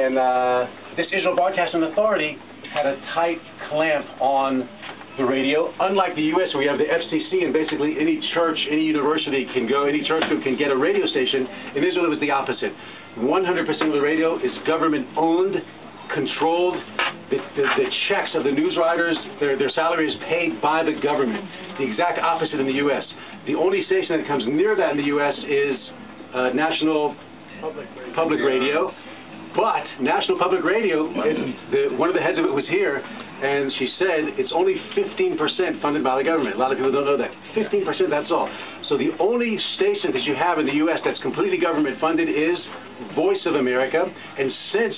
And this Israel Broadcasting Authority had a tight clamp on the radio, unlike the U.S. where you have the FCC and basically any church, any university can go, any church group can get a radio station. In Israel, it was the opposite. 100% of the radio is government-owned, controlled. The checks of the news writers, their salary is paid by the government. The exact opposite in the U.S. The only station that comes near that in the U.S. is National Public Radio. But National Public Radio, one of the heads of it was here, and she said it's only 15% funded by the government. A lot of people don't know that. 15%, that's all. So the only station that you have in the U.S. that's completely government funded is Voice of America. And since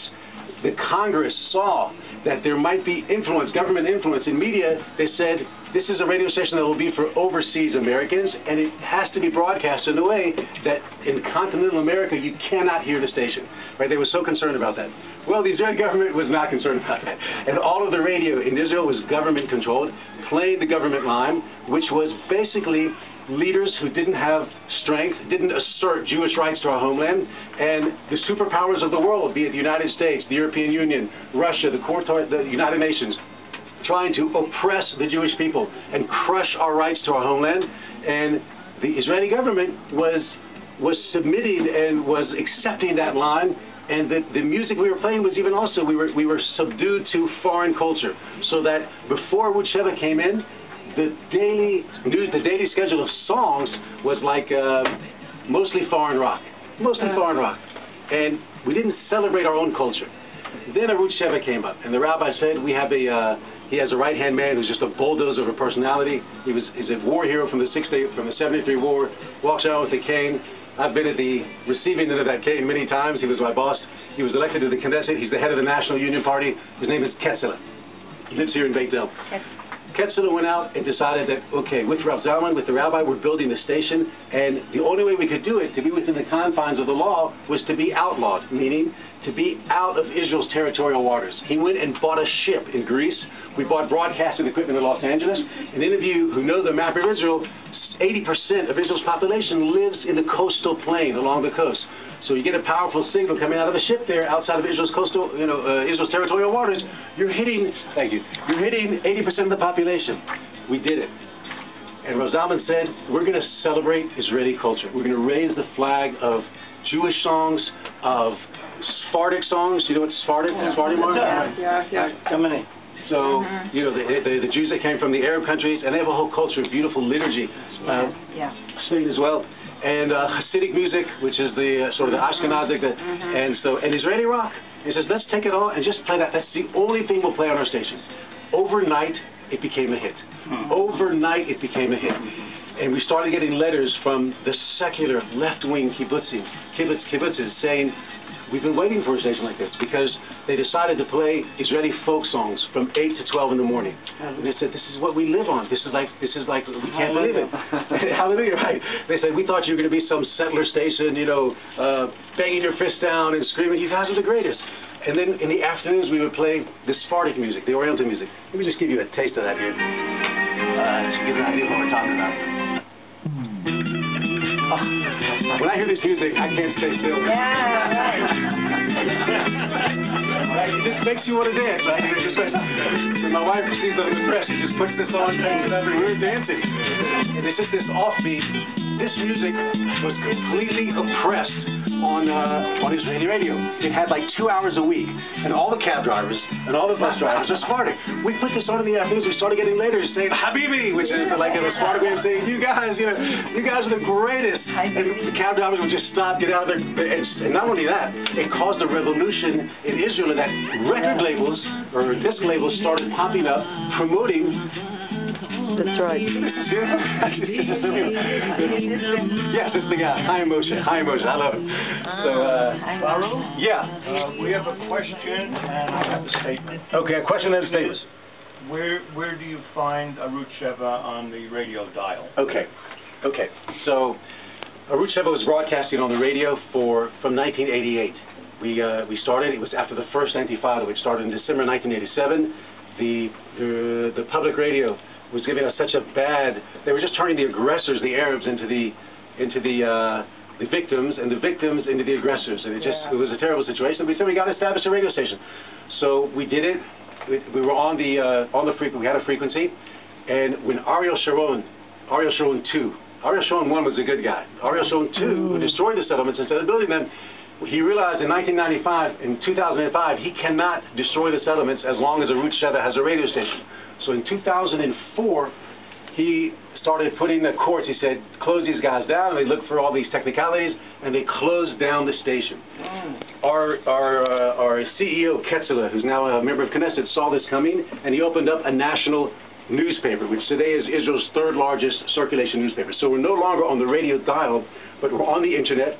the Congress saw that there might be influence, government influence in media, they said this is a radio station that will be for overseas Americans, and it has to be broadcast in a way that in continental America you cannot hear the station. Right? They were so concerned about that. Well, the Israeli government was not concerned about that. And all of the radio in Israel was government controlled, played the government line, which was basically leaders who didn't have strength, didn't assert Jewish rights to our homeland, and the superpowers of the world, be it the United States, the European Union, Russia, the United Nations, trying to oppress the Jewish people and crush our rights to our homeland. And the Israeli government was submitting and was accepting that line, and the music we were playing was even also, we were subdued to foreign culture, so that before Arutz Sheva came in, the daily schedule of songs was like mostly foreign rock, and we didn't celebrate our own culture. Then Arutz Sheva came up, and the rabbi said, he has a right-hand man who's just a bulldozer of a personality. He's a war hero from the 73 war, walks around with a cane. I've been at the receiving end of that cane many times. He was my boss. He was elected to the Knesset. He's the head of the National Union Party. His name is Ketzela. He lives here in Beit. Ketzela went out and decided that, okay, with Rav Zalman, with the rabbi, we're building the station, and the only way we could do it, to be within the confines of the law, was to be outlawed, meaning to be out of Israel's territorial waters. He went and bought a ship in Greece. We bought broadcasting equipment in Los Angeles. And any of you who know the map of Israel, 80% of Israel's population lives in the coastal plain along the coast. So you get a powerful signal coming out of a ship there outside of Israel's coastal, Israel's territorial waters. You're hitting, thank you, you're hitting 80% of the population. We did it. And Rav Zalman said, we're going to celebrate Israeli culture. We're going to raise the flag of Jewish songs, of Sephardic songs. You know what Sephardic is? Yeah. So, the Jews that came from the Arab countries, and they have a whole culture of beautiful liturgy, singing as well, and Hasidic music, which is the sort of the Ashkenazic, and Israeli rock. He says, let's take it all and just play that. That's the only thing we'll play on our station. Overnight, it became a hit. Overnight, it became a hit. And we started getting letters from the secular left-wing kibbutzes saying, we've been waiting for a station like this because they decided to play Israeli folk songs from 8 to 12 in the morning. And they said, this is what we live on. This is like, we can't believe it. Hallelujah, right? They said, we thought you were going to be some settler station, banging your fist down and screaming, you guys are the greatest. And then in the afternoons, we would play the Sephardic music, the Oriental music. Let me just give you a taste of that here. To give you an idea of what we're talking about. When I hear this music, I can't stay still. Right? It just makes you want to dance, right? It just makes, when my wife sees that I'm impressed, she just puts this on and we're dancing. And it's just this offbeat. This music was completely oppressed on Israeli radio. It had like 2 hours a week, and all the cab drivers and all the bus drivers are Sephardic. We put this on in the afternoons. We started getting letters saying Habibi, which is like a Sephardic way of saying you guys are the greatest. And the cab drivers would just stop, get out of there, and not only that, it caused a revolution in Israel that record labels or disc labels started popping up promoting. That's right. Yes, it's the guy. Hi, Moshe. I love it. So, Baruch? Yeah. We have a question and I have a statement. Okay, a question and a statement. Where do you find Arutz Sheva on the radio dial? Okay. So, Arutz Sheva was broadcasting on the radio from 1988. We started. It was after the first Intifada, which started in December 1987. The public radio was giving us such a bad. They were just turning the aggressors, the Arabs, into the the victims and the victims into the aggressors, and it was a terrible situation. We said we got to establish a radio station, so we did it. We were on the frequency. We had a frequency, and when Ariel Sharon 2, Ariel Sharon 1 was a good guy. Ariel Sharon 2 who destroyed the settlements instead of building them. He realized in 1995, in 2005, he cannot destroy the settlements as long as a Root Sheva has a radio station. So in 2004, he started putting the courts. He said, close these guys down. And they looked for all these technicalities, and they closed down the station. Our CEO, Ketzela, who's now a member of Knesset, saw this coming, and he opened up a national newspaper, which today is Israel's third largest circulation newspaper. So we're no longer on the radio dial, but we're on the internet,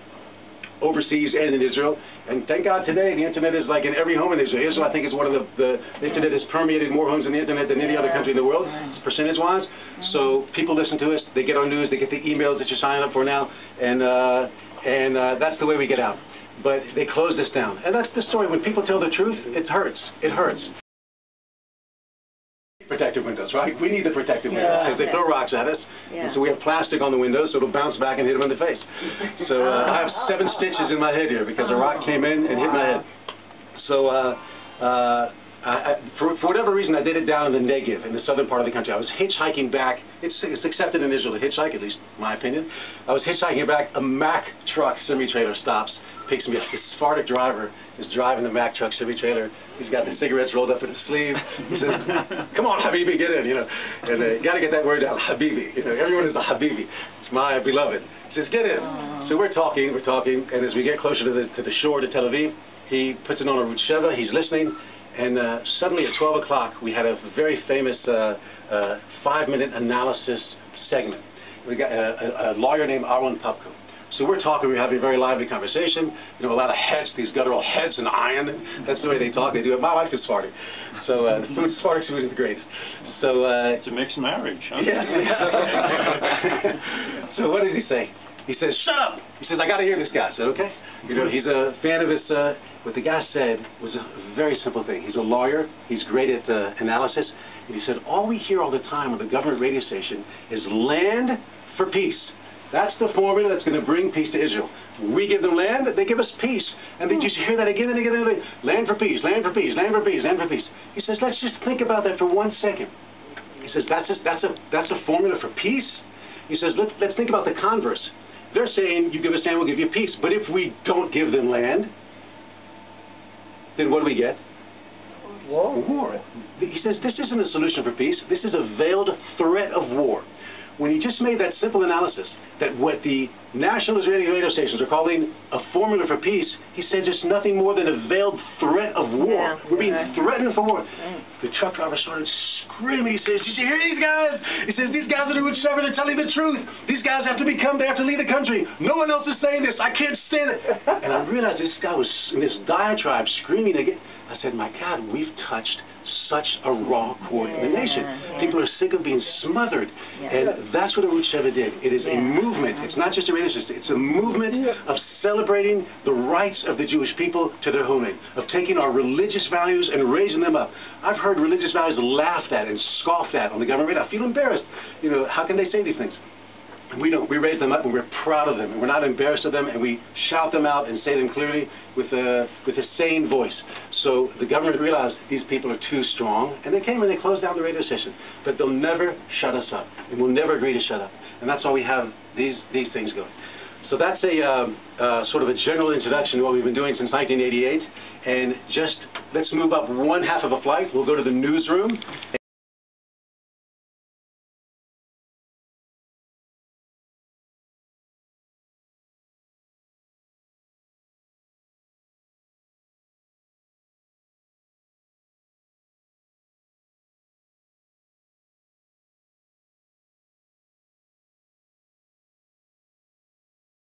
overseas and in Israel. And thank God today the internet is like in every home in Israel. Israel, I think, is one of the internet has permeated more homes in the internet than any other country in the world, percentage-wise. So people listen to us, they get our news, they get the emails that you're signing up for now, and that's the way we get out. But they closed us down. And that's the story. When people tell the truth, it hurts. It hurts. Protective windows, right? We need the protective windows because they throw rocks at us. And so we have plastic on the windows so it'll bounce back and hit them in the face. So I have 7 stitches in my head here because a rock came in and hit my head. So for whatever reason, I did it down in the Negev, in the southern part of the country. I was hitchhiking back. It's accepted in Israel to hitchhike, at least in my opinion. I was hitchhiking back. A Mack truck semi-trailer stops, picks me up. This Sephardic driver is driving the Mack truck semi-trailer. He's got the cigarettes rolled up in his sleeve. He says, come on, Habibi, get in, you know. And you got to get that word down, Habibi. You know, everyone is a Habibi. It's my beloved. He says, get in. So we're talking, and as we get closer to the shore, to Tel Aviv, he puts it on a Root Sheva. He's listening, and suddenly at 12 o'clock, we had a very famous 5-minute analysis segment. We got a lawyer named Aaron Popko. So we're talking, we're having a very lively conversation. You know, a lot of heads, these guttural heads and iron. That's the way they talk. They do it. My wife is Sephardic. So the Sephardic food is the greatest. So it's a mixed marriage, huh? Yes. So what does he say? He says, shut up! He says, I got to hear this guy. I said, okay. You know, he's a fan of his, what the guy said was a very simple thing. He's a lawyer. He's great at analysis. And he said, all we hear all the time on the government radio station is land for peace. That's the formula that's going to bring peace to Israel. We give them land, they give us peace. And then you hear that again and again and again. Land for peace, land for peace, land for peace, land for peace. He says, let's just think about that for 1 second. He says, that's a formula for peace? He says, let's think about the converse. They're saying, you give us land, we'll give you peace. But if we don't give them land, then what do we get? War. He says, this isn't a solution for peace. This is a veiled threat of war. When he just made that simple analysis, that what the national Israeli radio stations are calling a formula for peace, he says it's nothing more than a veiled threat of war. We're being threatened for war. The truck driver started screaming. He says, did you hear these guys? He says, these guys are the Root Sheva. They're telling the truth. These guys have to they have to leave the country. No one else is saying this. I can't stand it. And I realized this guy was in this diatribe screaming again. I said, my God, we've touched such a raw chord in the nation. People are sick of being smothered. And that's what a Root Sheva did. It is a movement. It's not just a radio system. It's a movement of celebrating the rights of the Jewish people to their homeland, of taking our religious values and raising them up. I've heard religious values laughed at and scoffed at on the government radio. I feel embarrassed. You know, how can they say these things? We don't. We raise them up and we're proud of them. And we're not embarrassed of them, and we shout them out and say them clearly with a sane voice. So the government realized these people are too strong, and they came and they closed down the radio station. But they'll never shut us up, and we'll never agree to shut up. And that's why we have these things going. So that's a sort of a general introduction to what we've been doing since 1988. And just let's move up one half of a flight. We'll go to the newsroom.